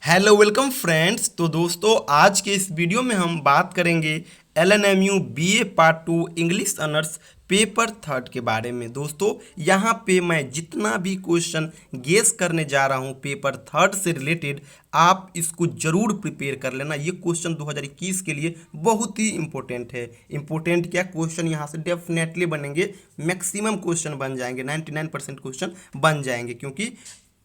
Hello welcome friends. तो दोस्तों आज के इस वीडियो में हम बात करेंगे LNMU BA part 2 English honours paper third के बारे में। दोस्तों यहाँ पे मैं जितना भी क्वेश्चन गेस करने जा रहा हूँ पेपर थर्ड से रिलेटेड, आप इसको जरूर प्रिपेयर कर लेना। ये क्वेश्चन 2021 के लिए बहुत ही इंपॉर्टेंट है। इंपॉर्टेंट क्या, क्वेश्चन यहाँ से डेफिनेटली बनेंगे, मैक्सिमम क्वेश्चन बन जाएंगे, 99% क्वेश्चन बन जाएंगे, क्योंकि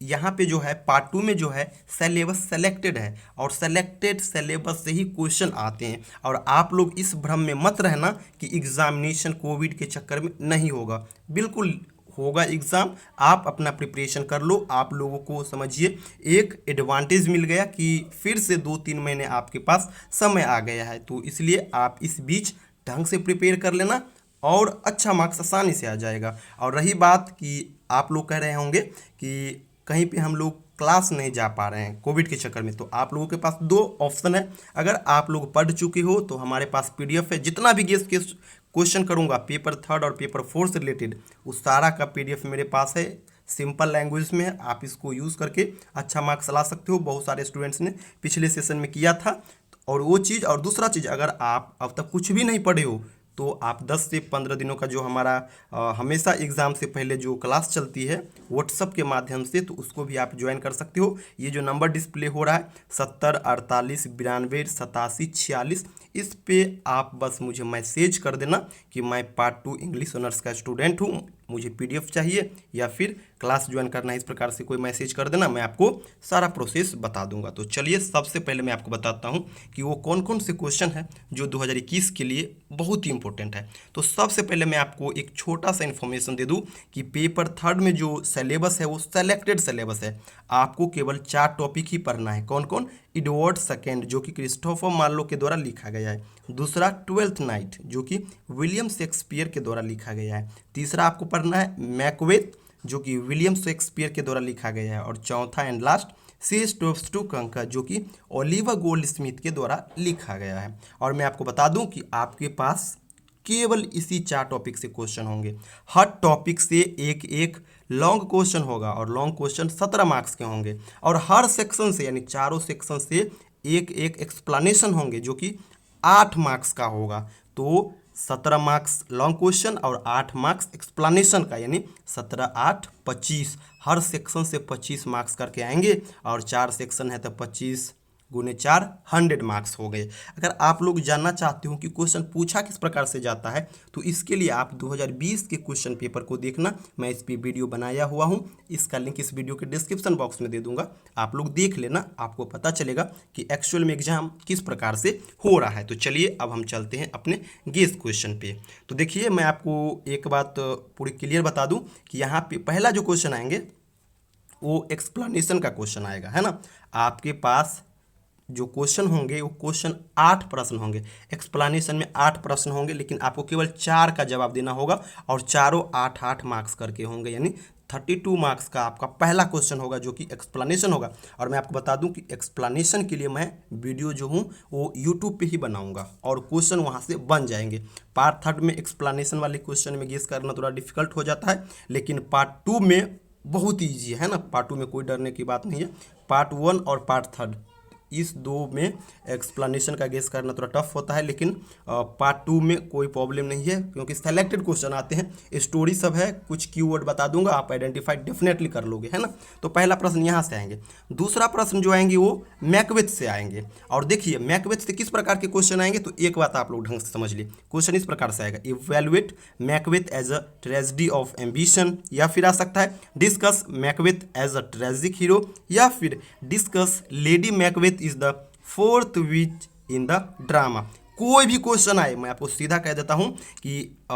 यहाँ पे जो है पार्ट 2 में जो है सिलेबस सेलेक्टेड है और सेलेक्टेड सिलेबस से ही क्वेश्चन आते हैं। और आप लोग इस भ्रम में मत रहना कि एग्जामिनेशन कोविड के चक्कर में नहीं होगा, बिल्कुल होगा एग्ज़ाम। आप अपना प्रिपरेशन कर लो। आप लोगों को समझिए एक एडवांटेज मिल गया कि फिर से 2-3 महीने आपके पास समय आ गया है, तो इसलिए आप इस बीच ढंग से प्रिपेयर कर लेना और अच्छा मार्क्स आसानी से आ जाएगा। और रही बात कि आप लोग कह रहे होंगे कि कहीं पे हम लोग क्लास नहीं जा पा रहे हैं कोविड के चक्कर में, तो आप लोगों के पास दो ऑप्शन है। अगर आप लोग पढ़ चुके हो तो हमारे पास पीडीएफ है, जितना भी गेस के क्वेश्चन करूंगा पेपर थर्ड और पेपर फोर से रिलेटेड, उस सारा का पीडीएफ मेरे पास है, सिंपल लैंग्वेज में है। आप इसको यूज़ करके अच्छा मार्क्स ला सकते हो। बहुत सारे स्टूडेंट्स ने पिछले सेशन में किया था, और वो चीज़ और दूसरा चीज़, अगर आप अब तक कुछ भी नहीं पढ़े हो तो आप 10 से 15 दिनों का जो हमारा हमेशा एग्ज़ाम से पहले जो क्लास चलती है व्हाट्सअप के माध्यम से, तो उसको भी आप ज्वाइन कर सकते हो। ये जो नंबर डिस्प्ले हो रहा है 70 48 92 87 46, इस पे आप बस मुझे मैसेज कर देना कि मैं पार्ट 2 इंग्लिश ऑनर्स का स्टूडेंट हूँ, मुझे पीडीएफ चाहिए या फिर क्लास ज्वाइन करना है। इस प्रकार से कोई मैसेज कर देना, मैं आपको सारा प्रोसेस बता दूंगा। तो चलिए सबसे पहले मैं आपको बताता हूं कि वो कौन कौन से क्वेश्चन हैं जो 2021 के लिए बहुत ही इंपॉर्टेंट है। तो सबसे पहले मैं आपको एक छोटा सा इन्फॉर्मेशन दे दूं कि पेपर थर्ड में जो सिलेबस है वो सेलेक्टेड सिलेबस है। आपको केवल 4 टॉपिक ही पढ़ना है। कौन कौन? एडवर्ड सेकेंड जो कि क्रिस्टोफर मार्लो के द्वारा लिखा गया है। दूसरा ट्वेल्थ नाइट जो कि विलियम शेक्सपियर के द्वारा लिखा गया है। तीसरा आपको पढ़ना है मैकबेथ जो कि विलियम शेक्सपियर के द्वारा लिखा गया है। और चौथा and last she stoops to conquer जो कि ओलिवर गोल्ड स्मिथ के द्वारा लिखा गया है। और मैं आपको बता दूं कि आपके पास केवल इसी 4 टॉपिक से क्वेश्चन होंगे। हर टॉपिक से एक एक लॉन्ग क्वेश्चन होगा और लॉन्ग क्वेश्चन 17 मार्क्स के होंगे। और हर सेक्शन से यानी चारों सेक्शन से एक एक एक्सप्लेनेशन होंगे जो कि 8 मार्क्स का होगा। तो 17 मार्क्स लॉन्ग क्वेश्चन और 8 मार्क्स एक्सप्लेनेशन का, यानी 17 8 25। हर सेक्शन से 25 मार्क्स करके आएंगे और 4 सेक्शन है तो 25 गुने 4 100 मार्क्स हो गए। अगर आप लोग जानना चाहते हो कि क्वेश्चन पूछा किस प्रकार से जाता है, तो इसके लिए आप 2020 के क्वेश्चन पेपर को देखना। मैं इस पर वीडियो बनाया हुआ हूँ, इसका लिंक इस वीडियो के डिस्क्रिप्शन बॉक्स में दे दूंगा। आप लोग देख लेना, आपको पता चलेगा कि एक्चुअल में एग्जाम किस प्रकार से हो रहा है। तो चलिए अब हम चलते हैं अपने गेस क्वेश्चन पे। तो देखिए मैं आपको एक बात पूरी क्लियर बता दूं कि यहाँ पे पहला जो क्वेश्चन आएंगे वो एक्सप्लेनेशन का क्वेश्चन आएगा, है ना। आपके पास जो क्वेश्चन होंगे वो क्वेश्चन 8 प्रश्न होंगे। एक्सप्लेनेशन में 8 प्रश्न होंगे, लेकिन आपको केवल 4 का जवाब देना होगा और चारों 8-8 मार्क्स करके होंगे, यानी 32 मार्क्स का आपका पहला क्वेश्चन होगा जो कि एक्सप्लेनेशन होगा। और मैं आपको बता दूं कि एक्सप्लेनेशन के लिए मैं वीडियो जो हूं वो यूट्यूब पे ही बनाऊंगा और क्वेश्चन वहां से बन जाएंगे। पार्ट थर्ड में एक्सप्लेनेशन वाले क्वेश्चन में गेस करना थोड़ा डिफिकल्ट हो जाता है, लेकिन पार्ट 2 में बहुत ईजी है ना। पार्ट 2 में कोई डरने की बात नहीं है। पार्ट 1 और पार्ट थर्ड इस दो में एक्सप्लेनेशन का गेस करना थोड़ा टफ होता है, लेकिन पार्ट 2 में कोई प्रॉब्लम नहीं है क्योंकि सेलेक्टेड क्वेश्चन आते हैं। स्टोरी सब है, कुछ कीवर्ड बता दूंगा, आप आइडेंटिफाई डेफिनेटली कर लोगे, है ना। तो पहला प्रश्न यहाँ से आएंगे। दूसरा प्रश्न जो आएंगे वो मैकबेथ से आएंगे। और देखिए मैकबेथ से किस प्रकार के क्वेश्चन आएंगे, तो एक बात आप लोग ढंग से समझ लिए। क्वेश्चन इस प्रकार से आएगा, evaluate Macbeth as a tragedy of ambition, या फिर आ सकता है discuss Macbeth as a tragic hero, या फिर discuss Lady Macbeth is the fourth witch in the drama. कोई भी क्वेश्चन आए मैं आपको सीधा कह देता हूं कि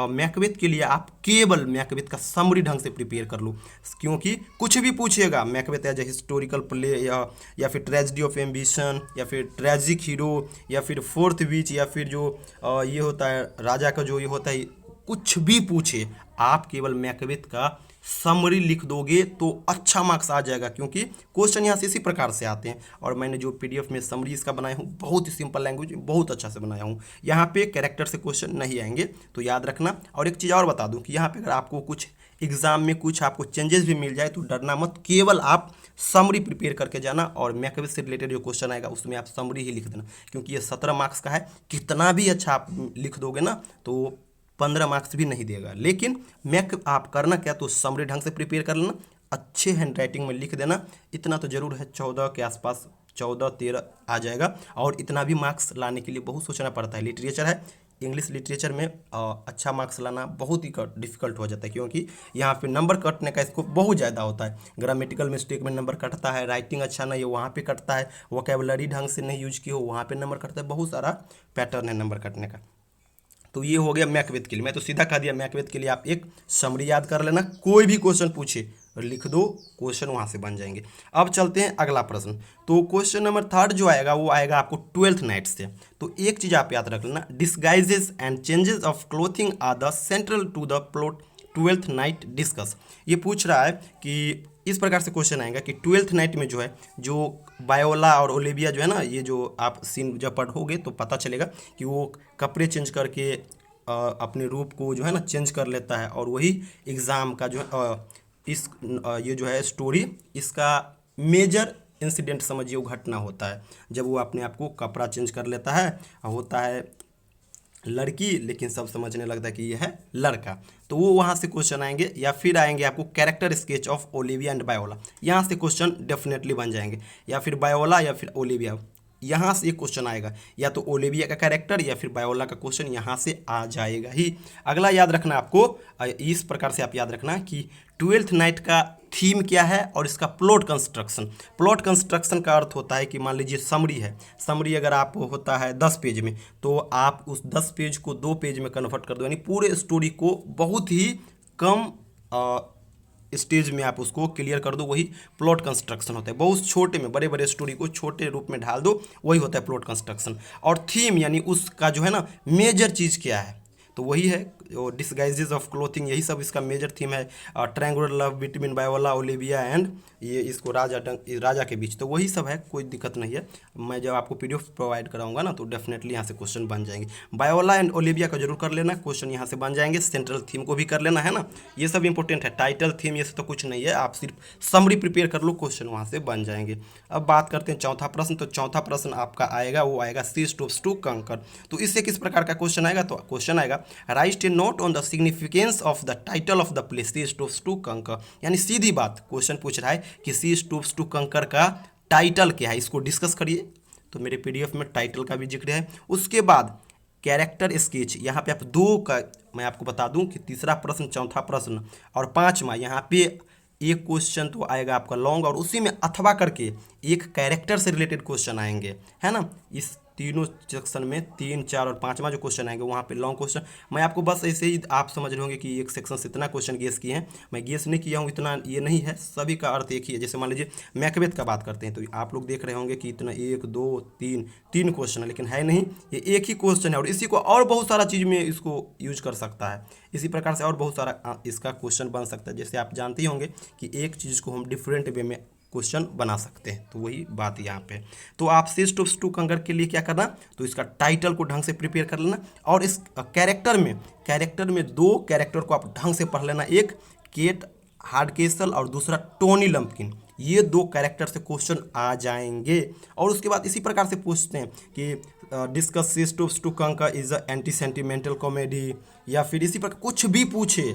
मैकबेथ के लिए आप केवल मैकबेथ का समरी ढंग से प्रिपेयर कर लो, क्योंकि कुछ भी पूछेगा Macbeth as a historical play या फिर ट्रेजेडी ऑफ एम्बिशन, या फिर ट्रेजिक हीरो, या फिर फोर्थ विच, या फिर जो ये होता है राजा का जो ये होता है, कुछ भी पूछे आप केवल मैकबेथ का समरी लिख दोगे तो अच्छा मार्क्स आ जाएगा, क्योंकि क्वेश्चन यहाँ से इसी प्रकार से आते हैं। और मैंने जो पीडीएफ में समरी इसका बनाया हूँ बहुत ही सिंपल लैंग्वेज में बहुत अच्छा से बनाया हूँ। यहाँ पे कैरेक्टर से क्वेश्चन नहीं आएंगे, तो याद रखना। और एक चीज़ और बता दूँ कि यहाँ पे अगर आपको कुछ एग्जाम में कुछ आपको चेंजेस भी मिल जाए तो डरना मत, केवल आप समरी प्रिपेयर करके जाना, और मैकबेथ से रिलेटेड जो क्वेश्चन आएगा उसमें आप समरी ही लिख देना, क्योंकि ये 17 मार्क्स का है। कितना भी अच्छा आप लिख दोगे ना तो 15 मार्क्स भी नहीं देगा। लेकिन मैक आप करना क्या, तो समरी ढंग से प्रिपेयर कर लेना, अच्छे हैंड राइटिंग में लिख देना, इतना तो जरूर है 14 के आसपास, 14-13 आ जाएगा। और इतना भी मार्क्स लाने के लिए बहुत सोचना पड़ता है। लिटरेचर है, इंग्लिश लिटरेचर में अच्छा मार्क्स लाना बहुत ही डिफिकल्ट हो जाता है, क्योंकि यहाँ पे नंबर कटने का स्कोप बहुत ज़्यादा होता है। ग्रामेटिकल मिस्टेक में नंबर कटता है, राइटिंग अच्छा नहीं है वहाँ पे कटता है, वोकेबलरी ढंग से नहीं यूज की हो वहाँ पे नंबर कटता है, बहुत सारा पैटर्न है नंबर कटने का। तो ये हो गया मैकबेथ के लिए। मैं तो सीधा कह दिया मैकबेथ के लिए आप एक समरी याद कर लेना, कोई भी क्वेश्चन पूछे और लिख दो, क्वेश्चन वहाँ से बन जाएंगे। अब चलते हैं अगला प्रश्न। तो क्वेश्चन नंबर 3 जो आएगा वो आएगा आपको ट्वेल्थ नाइट से। तो एक चीज़ आप याद रख लेना, disguises and changes of clothing are the central to the plot Twelfth Night discuss. ये पूछ रहा है कि इस प्रकार से क्वेश्चन आएगा कि ट्वेल्थ नाइट में जो है, जो बायोला और ओलिविया जो है ना, ये जो आप सीन जब पढ़ोगे तो पता चलेगा कि वो कपड़े चेंज करके अपने रूप को जो है ना चेंज कर लेता है, और वही एग्ज़ाम का जो है ये जो है स्टोरी, इसका मेजर इंसिडेंट समझिए, वो घटना होता है जब वो अपने आप को कपड़ा चेंज कर लेता है, होता है लड़की, लेकिन सब समझने लगता है कि यह है लड़का। तो वो वहाँ से क्वेश्चन आएंगे, या फिर आएंगे आपको character sketch of Olivia and Viola, यहाँ से क्वेश्चन डेफिनेटली बन जाएंगे, या फिर बायोला या फिर ओलिविया, यहाँ से एक क्वेश्चन आएगा, या तो ओलिविया का कैरेक्टर या फिर बायोला का क्वेश्चन यहाँ से आ जाएगा ही। अगला याद रखना आपको, इस प्रकार से आप याद रखना कि ट्वेल्थ नाइट का थीम क्या है और इसका प्लॉट कंस्ट्रक्शन। प्लॉट कंस्ट्रक्शन का अर्थ होता है कि मान लीजिए समरी है, समरी अगर आप होता है 10 पेज में, तो आप उस 10 पेज को 2 पेज में कन्वर्ट कर दो, यानी पूरे स्टोरी को बहुत ही कम स्टेज में आप उसको क्लियर कर दो, वही प्लॉट कंस्ट्रक्शन होता है। बहुत छोटे में बड़े बड़े स्टोरी को छोटे रूप में ढाल दो, वही होता है प्लॉट कंस्ट्रक्शन। और थीम यानी उसका जो है ना मेजर चीज़ क्या है, तो वही है डिस्गाइजेज ऑफ क्लोथिंग, यही सब इसका मेजर थीम है। Triangular love between Viola Olivia and ये इसको राजा के बीच, तो वही सब है, कोई दिक्कत नहीं है। मैं जब आपको पीडीएफ प्रोवाइड कराऊंगा ना तो डेफिनेटली यहाँ से क्वेश्चन बन जाएंगे। बायोला एंड ओलिविया का जरूर कर लेना, क्वेश्चन यहाँ से बन जाएंगे। सेंट्रल थीम को भी कर लेना है ना, ये सब इंपॉर्टेंट है। टाइटल थीम ये सब तो कुछ नहीं है, आप सिर्फ समरी प्रिपेयर कर लो, क्वेश्चन वहाँ से बन जाएंगे। अब बात करते हैं चौथा प्रश्न। तो चौथा प्रश्न आपका आएगा, वो आएगा सी स्टॉप्स टू कंकर। तो इससे किस प्रकार का क्वेश्चन आएगा, तो क्वेश्चन आएगा write a note on the significance of the title of the play she stoops to conquer. यानी सीधी बात क्वेश्चन पूछ रहा है कि सी स्टॉप्स टू कंकर का टाइटल क्या है, इसको डिस्कस करिए। तो मेरे पीडीएफ में टाइटल का भी जिक्र है। उसके बाद कैरेक्टर स्केच, यहाँ पे आप दो का मैं आपको बता दूं कि तीसरा प्रश्न, चौथा प्रश्न और पांचवा, यहाँ पे एक क्वेश्चन तो आएगा आपका लॉन्ग, और उसी में अथवा करके एक कैरेक्टर से रिलेटेड क्वेश्चन आएंगे, है ना। इस तीनों सेक्शन में 3, 4 और 5वां जो क्वेश्चन आएंगे वहाँ पे लॉन्ग क्वेश्चन। मैं आपको बस ऐसे ही आप समझ रहे होंगे कि एक सेक्शन से इतना क्वेश्चन गेस किए हैं, मैं गेस नहीं किया हूँ, इतना ये नहीं है, सभी का अर्थ एक ही है। जैसे मान लीजिए मैकबेथ का बात करते हैं तो आप लोग देख रहे होंगे कि इतना 1, 2, 3 क्वेश्चन है, लेकिन है नहीं, ये एक ही क्वेश्चन है, और इसी को और बहुत सारा चीज़ में इसको यूज कर सकता है। इसी प्रकार से और बहुत सारा इसका क्वेश्चन बन सकता है। जैसे आप जानते ही होंगे कि एक चीज़ को हम डिफरेंट वे में क्वेश्चन बना सकते हैं, तो वही बात यहाँ पे। तो आप सी स्टॉप्स टू कंकर के लिए क्या करना, तो इसका टाइटल को ढंग से प्रिपेयर कर लेना, और इस कैरेक्टर में 2 कैरेक्टर को आप ढंग से पढ़ लेना, एक केट हार्डकेसल और दूसरा टोनी लंपकिन। ये 2 कैरेक्टर से क्वेश्चन आ जाएंगे। और उसके बाद इसी प्रकार से पूछते हैं कि डिस्कस सी स्टॉप्स टू कंकर is a anti sentimental comedy, या फिर इसी प्रकार कुछ भी पूछे।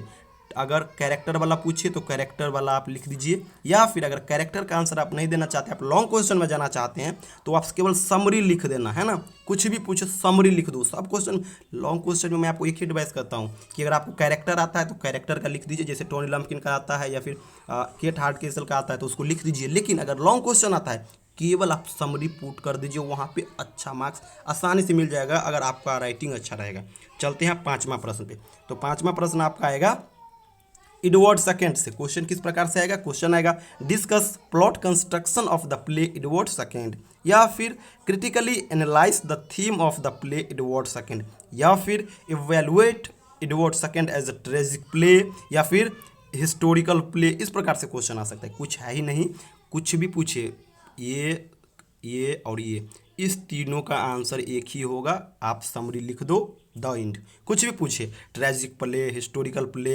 अगर कैरेक्टर वाला पूछे तो कैरेक्टर वाला आप लिख दीजिए, या फिर अगर कैरेक्टर का आंसर आप नहीं देना चाहते, आप लॉन्ग क्वेश्चन में जाना चाहते हैं, तो आप केवल समरी लिख देना, है ना। कुछ भी पूछे समरी लिख दो। सब क्वेश्चन लॉन्ग क्वेश्चन में मैं आपको एक ही एडवाइस करता हूँ कि अगर आपको कैरेक्टर आता है तो कैरेक्टर का लिख दीजिए, जैसे टोनी लंपकिन का आता है या फिर केट हार्डकेसल का आता है तो उसको लिख दीजिए। लेकिन अगर लॉन्ग क्वेश्चन आता है, केवल आप समरी पुट कर दीजिए, वहाँ पे अच्छा मार्क्स आसानी से मिल जाएगा अगर आपका राइटिंग अच्छा रहेगा। चलते हैं 5वां प्रश्न पे। तो 5वां प्रश्न आपका आएगा एडवर्ड सेकंड से। क्वेश्चन किस प्रकार से आएगा, क्वेश्चन आएगा discuss plot construction of the play Edward second, या फिर critically analyse the theme of the play Edward second, या फिर evaluate Edward second as a tragic play, या फिर हिस्टोरिकल प्ले। इस प्रकार से क्वेश्चन आ सकता है। कुछ है ही नहीं, कुछ भी पूछे, ये और ये, इस तीनों का आंसर एक ही होगा। आप समरी लिख दो द एंड। कुछ भी पूछे, ट्रेजिक प्ले, हिस्टोरिकल प्ले,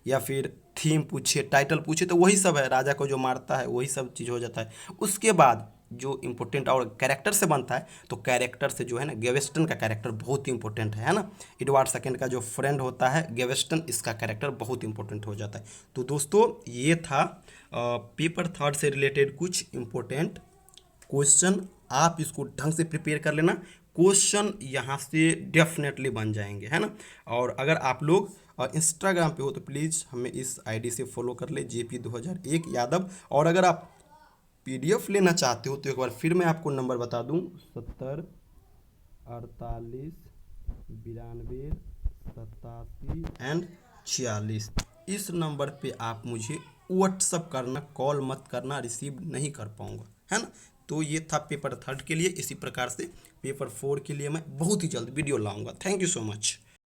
या फिर थीम पूछे, टाइटल पूछे, तो वही सब है, राजा को जो मारता है वही सब चीज़ हो जाता है। उसके बाद जो इम्पोर्टेंट और कैरेक्टर से बनता है, तो कैरेक्टर से जो है ना, गेवेस्टन का कैरेक्टर बहुत ही इंपॉर्टेंट है ना। एडवर्ड सेकंड का जो फ्रेंड होता है गेवेस्टन, इसका कैरेक्टर बहुत इंपॉर्टेंट हो जाता है। तो दोस्तों ये था पेपर थर्ड से रिलेटेड कुछ इम्पोर्टेंट क्वेश्चन। आप इसको ढंग से प्रिपेयर कर लेना, क्वेश्चन यहाँ से डेफिनेटली बन जाएंगे, है ना। और अगर आप लोग इंस्टाग्राम पे हो तो प्लीज़ हमें इस आईडी से फॉलो कर ले, JP2001 यादव। और अगर आप PDF लेना चाहते हो तो एक बार फिर मैं आपको नंबर बता दूं, 70 48 92 87 एंड 46। इस नंबर पे आप मुझे व्हाट्सअप करना, कॉल मत करना, रिसीव नहीं कर पाऊंगा, है ना। तो ये था पेपर थर्ड के लिए। इसी प्रकार से पेपर 4 के लिए मैं बहुत ही जल्द वीडियो लाऊंगा। Thank you so much.